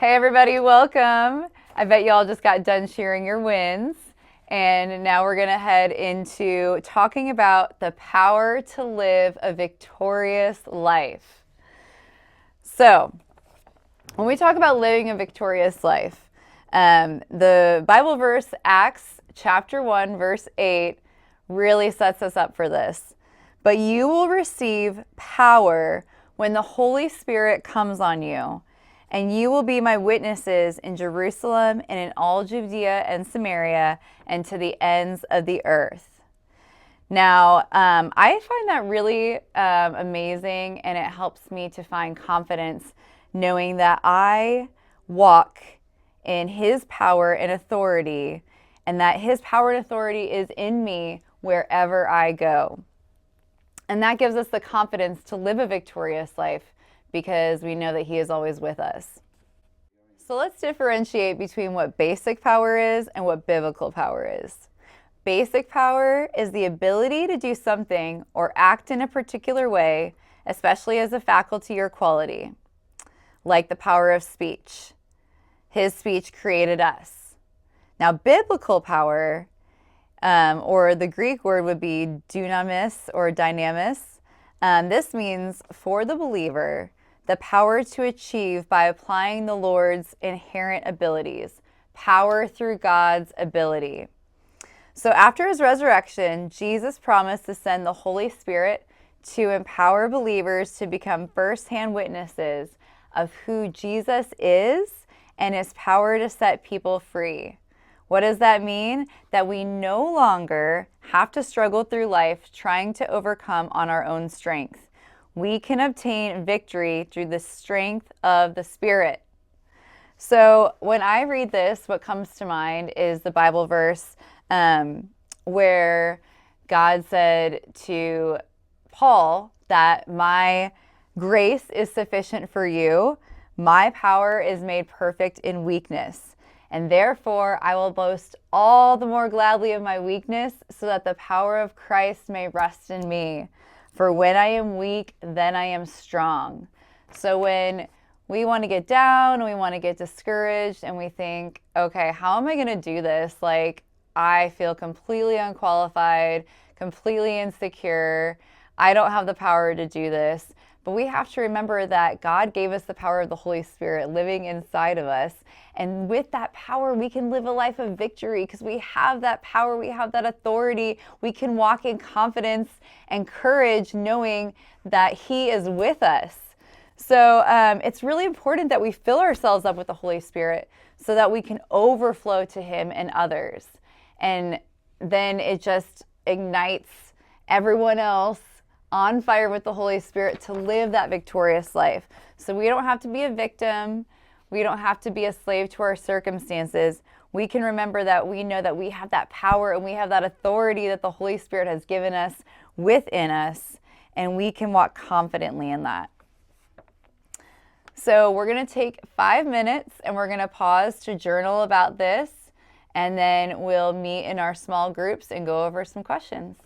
Hey everybody, welcome. I bet y'all just got done sharing your wins. And now we're going to head into talking about the power to live a victorious life. So, when we talk about living a victorious life, the Bible verse, Acts chapter 1, verse 8, really sets us up for this. But you will receive power when the Holy Spirit comes on you, and you will be my witnesses in Jerusalem and in all Judea and Samaria and to the ends of the earth. Now, I find that really amazing, and it helps me to find confidence knowing that I walk in His power and authority, and that His power and authority is in me wherever I go. And that gives us the confidence to live a victorious life because we know that He is always with us. So let's differentiate between what basic power is and what biblical power is. Basic power is the ability to do something or act in a particular way, especially as a faculty or quality, like the power of speech. His speech created us. Now, biblical power, or the Greek word would be dunamis or dynamis. This means for the believer, the power to achieve by applying the Lord's inherent abilities, power through God's ability. So after His resurrection, Jesus promised to send the Holy Spirit to empower believers to become firsthand witnesses of who Jesus is and His power to set people free. What does that mean? That we no longer have to struggle through life trying to overcome on our own strength. We can obtain victory through the strength of the Spirit. So when I read this, what comes to mind is the Bible verse where God said to Paul that my grace is sufficient for you. My power is made perfect in weakness. And therefore, I will boast all the more gladly of my weakness so that the power of Christ may rest in me. For when I am weak, then I am strong. So when we want to get down, we want to get discouraged, and we think, okay, how am I going to do this? Like, I feel completely unqualified, completely insecure. I don't have the power to do this. But we have to remember that God gave us the power of the Holy Spirit living inside of us. And with that power, we can live a life of victory because we have that power, we have that authority. We can walk in confidence and courage knowing that He is with us. So it's really important that we fill ourselves up with the Holy Spirit so that we can overflow to Him and others. And then it just ignites everyone else on fire with the Holy Spirit to live that victorious life. So we don't have to be a victim. We don't have to be a slave to our circumstances. We can remember that we know that we have that power and we have that authority that the Holy Spirit has given us within us, and we can walk confidently in that. So we're going to take 5 minutes and we're going to pause to journal about this, and then we'll meet in our small groups and go over some questions.